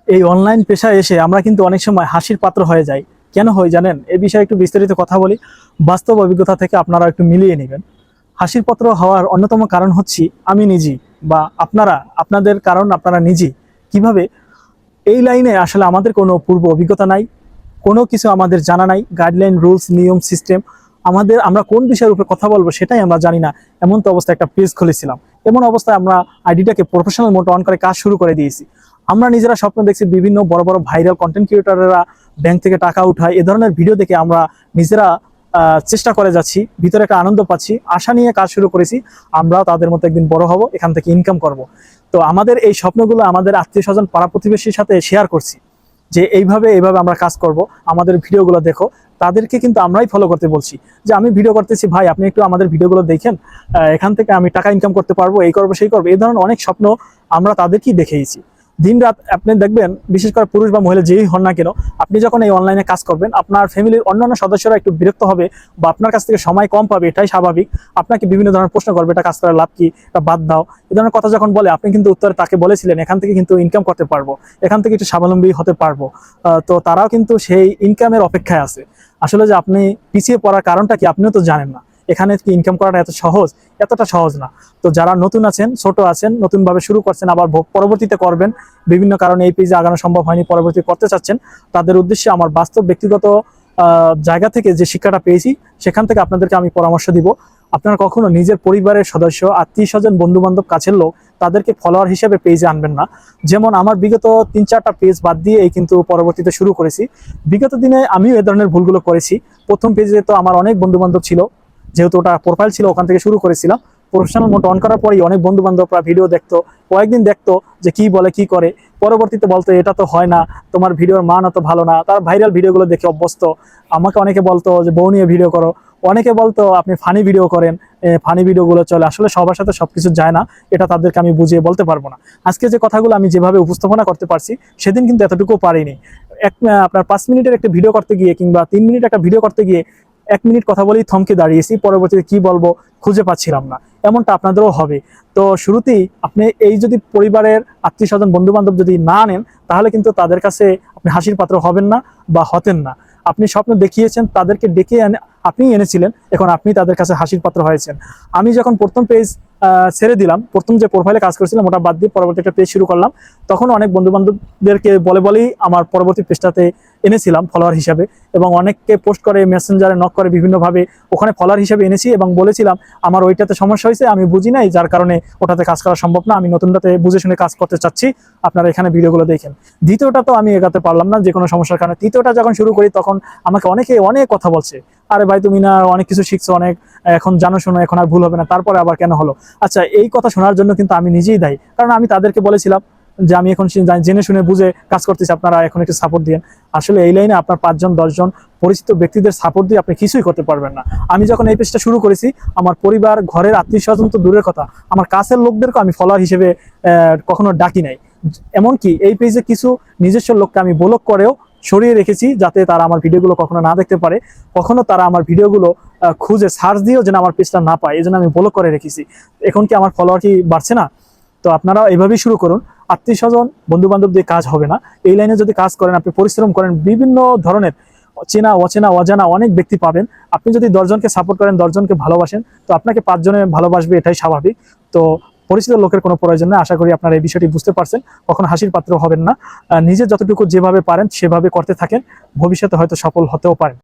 এই অনলাইন পেশায় এসে আমরা কিন্তু অনেক সময় হাসির পাত্র হয়ে যাই। কেন হয় জানেন? এই বিষয়ে একটু বিস্তারিত কথা বলি, বাস্তব অভিজ্ঞতা থেকে আপনারা একটু মিলিয়ে নেবেন। হাসির পাত্র হওয়ার অন্যতম কারণ হচ্ছে আমি নিজেই, বা আপনাদের কারণ আপনারা নিজেই। কিভাবে? এই লাইনে আসলে আমাদের কোনো পূর্ব অভিজ্ঞতা নাই, কোনো কিছু আমাদের জানা নাই, গাইডলাইন, রুলস, নিয়ম, সিস্টেম, আমরা কোন বিষয়ের উপরে কথা বলবো সেটাই আমরা জানি না। এমন তো অবস্থায় একটা পেজ খুলেছিলাম। এমন অবস্থায় আমরা আইডিটাকে প্রফেশনাল মোড অন করে কাজ শুরু করে দিয়েছি। আমরা নিজেরা স্বপ্ন দেখছি বিভিন্ন বড় বড় ভাইরাল কন্টেন্ট ক্রিয়েটররা ব্যাংক থেকে টাকা উঠায়, এ ধরনের ভিডিও দেখে আমরা নিজেরা চেষ্টা করে যাচ্ছি, ভিতরে একটা আনন্দ পাচ্ছি, আশা নিয়ে কাজ শুরু করেছি আমরাও তাদের মতো একদিন বড় হব, এখান থেকে ইনকাম করব। তো আমাদের এই স্বপ্নগুলো আমাদের আত্মীয় স্বজন, পাড়া প্রতিবেশীর সাথে শেয়ার করছি যে এইভাবে আমরা কাজ করব, আমাদের ভিডিওগুলো দেখো। তাদেরকে কিন্তু আমরাই ফলো করতে বলছি যে আমি ভিডিও করতেছি, ভাই আপনি একটু আমাদের ভিডিওগুলো দেখেন, এখান থেকে আমি টাকা ইনকাম করতে পারবো, এই করবো সেই করবো। এই ধরনের অনেক স্বপ্ন আমরা তাদেরকেই দেখিয়েছি। দিন রাত আপনি দেখবেন, বিশেষ করে পুরুষ বা মহিলা যেই হন না কেন, আপনি যখন এই অনলাইনে কাজ করবেন আপনার ফ্যামিলির অন্যান্য সদস্যরা একটু বিরক্ত হবে বা আপনার কাছ থেকে সময় কম পাবে, এটাই স্বাভাবিক। আপনাকে বিভিন্ন ধরনের প্রশ্ন করবে, এটা কাজ করার লাভ কি, এটা বাদ দাও, এই ধরনের কথা যখন বলে, আপনি কিন্তু উত্তরে তাকে বলেছিলেন এখান থেকে কিন্তু ইনকাম করতে পারবো, এখান থেকে একটু স্বাবলম্বী হতে পারবো। তো তারাও কিন্তু সেই ইনকামের অপেক্ষায় আছে। আসলে যে আপনি পিছিয়ে পড়ার কারণটা কি আপনিও তো জানেন না। এখানে কি ইনকাম করাটা এতটা সহজ না। তো যারা নতুন আছেন, ছোট আছেন, নতুন ভাবে শুরু করছেন, আবার পরবর্তীতে করবেন, বিভিন্ন কারণে এই পেজে আগানো সম্ভব হয়নি, পরবর্তী করতে চাচ্ছেন, তাদের উদ্দেশ্যে আমার বাস্তব ব্যক্তিগত জায়গা থেকে যে শিক্ষাটা পেয়েছি সেখান থেকে আপনাদেরকে আমি পরামর্শ দিব। আপনারা কখনো নিজের পরিবারের সদস্য, আত্মীয় স্বজন, বন্ধু বান্ধব, কাছের লোক, তাদেরকে ফলোয়ার হিসেবে পেজে আনবেন না। যেমন আমার বিগত 3-4টা পেজ বাদ দিয়ে এই কিন্তু পরবর্তীতে শুরু করেছি। বিগত দিনে আমিও এ ধরনের ভুলগুলো করেছি। প্রথম পেজে তো আমার অনেক বন্ধু বান্ধব ছিল, যেহেতু ওটা প্রোফাইল ছিল, ওখান থেকে শুরু করেছিলাম। প্রফেশনাল মোড অন করার পরই অনেক বন্ধু বান্ধবরা ভিডিও দেখতো, কয়েকদিন দেখতো যে কি বলে কি করে, পরবর্তীতে বলতো এটা তো হয় না, তোমার ভিডিওর মান অত ভালো না। তার ভাইরাল ভিডিওগুলো দেখে অভ্যস্ত। আমাকে অনেকে বলতো যে বউ নিয়ে ভিডিও করো, অনেকে বলতো আপনি ফানি ভিডিও করেন, ফানি ভিডিওগুলো চলে। আসলে সবার সাথে সবকিছু যায় না, এটা তাদেরকে আমি বুঝিয়ে বলতে পারবো না। আজকে যে কথাগুলো আমি যেভাবে উপস্থাপনা করতে পারছি, সেদিন কিন্তু এতটুকু পারিনি। আপনার 5 মিনিটের একটা ভিডিও করতে গিয়ে কিংবা 3 মিনিট একটা ভিডিও করতে গিয়ে 1 মিনিট কথা বলেই থমকে দাঁড়িয়েছি, পরবর্তীতে কি বলবো খুঁজে পাচ্ছিলাম না। এমনটা আপনাদেরও হবে। তো শুরুতেই আপনি এই যদি পরিবারের আত্মীয় স্বজন, বন্ধু বান্ধব যদি না নেন, তাহলে কিন্তু তাদের কাছে আপনি হাসির পাত্র হবেন না বা হতেন না। আপনি স্বপ্ন দেখিয়েছেন, তাদেরকে ডেকে আপনিই এনেছিলেন, এখন আপনি তাদের কাছে হাসির পাত্র হয়েছেন। আমি যখন প্রথম পেজ ছেড়ে দিলাম, প্রথম যে প্রোফাইলে কাজ করেছিলাম ওটা বাদ দিয়ে পরবর্তী একটা পেজ শুরু করলাম, তখন অনেক বন্ধু বান্ধবদেরকে বলেই আমার পরবর্তী পেজটাতে এনেছিলাম ফলোয়ার হিসাবে, এবং অনেককে পোস্ট করে, মেসেঞ্জারে নক করে, বিভিন্নভাবে ওখানে ফলোয়ার হিসেবে এনেছি এবং বলেছিলাম আমার ওইটাতে সমস্যা হয়েছে, আমি বুঝি নাই, যার কারণে ওটাতে কাজ করা সম্ভব না, আমি নতুনটাতে বুঝে শুনে কাজ করতে চাচ্ছি, আপনারা এখানে ভিডিওগুলো দেখেন। দ্বিতীয়টা তো আমি এগাতে পারলাম না যে কোনো সমস্যার কারণে। তৃতীয়টা যখন শুরু করি তখন আমাকে অনেক কথা বলছে, আরে ভাই তুমি না অনেক কিছু শিখছো, অনেক এখন জানো শোনো, এখন আর ভুল হবে না, তারপরে আবার কেন হলো? আচ্ছা, এই কথা শোনার জন্য কিন্তু আমি নিজেই দায়ী, কারণ আমি তাদেরকে বলেছিলাম যে আমি এখন জেনে শুনে বুঝে কাজ করতেছি, আপনারা এখন একটু সাপোর্ট দিন। আসলে এই লাইনে আপনার 5 জন 10 জন পরিচিত ব্যক্তিদের সাপোর্ট দিয়ে আপনি কিছুই করতে পারবেন না। আমি যখন এই পেজটা শুরু করেছি, আমার পরিবার, ঘরের আত্মীয় স্বজন তো দূরের কথা, আমার কাছের লোকদেরকে আমি ফলোয়ার হিসেবে কখনো ডাকি নাই। এমনকি এই পেজে কিছু নিজস্ব লোককে আমি ব্লক করেও সরিয়ে রেখেছি, যাতে তারা আমার ভিডিওগুলো কখনো না দেখতে পারে, কখনো তারা আমার ভিডিওগুলো খুঁজে সার্চ দিয়েও যেন আমার পেজটা না পায়, এই জন্য আমি ব্লক করে রেখেছি। এখন কি আমার ফলোয়ার কি বাড়ছে না? তো আপনারা এইভাবেই শুরু করুন। আত্মীয় স্বজন, বন্ধু বান্ধব দিয়ে কাজ হবে না। এই লাইনে যদি কাজ করেন, আপনি পরিশ্রম করেন, বিভিন্ন ধরনের চেনা অচেনা অজানা অনেক ব্যক্তি পাবেন। আপনি যদি 10 জনকে সাপোর্ট করেন, 10 জনকে ভালোবাসেন, তো আপনাকে 5 জনে ভালোবাসবে, এটাই স্বাভাবিক। তো পরিচিত লোকের কোনো প্রয়োজন নেই। আশা করি আপনারা এই বিষয়টি বুঝতে পারছেন। কখনো হাসির পাত্র হবেন না। নিজে যতটুকু যেভাবে পারেন সেভাবে করতে থাকেন, ভবিষ্যতে হয়তো সফল হতেও পারেন।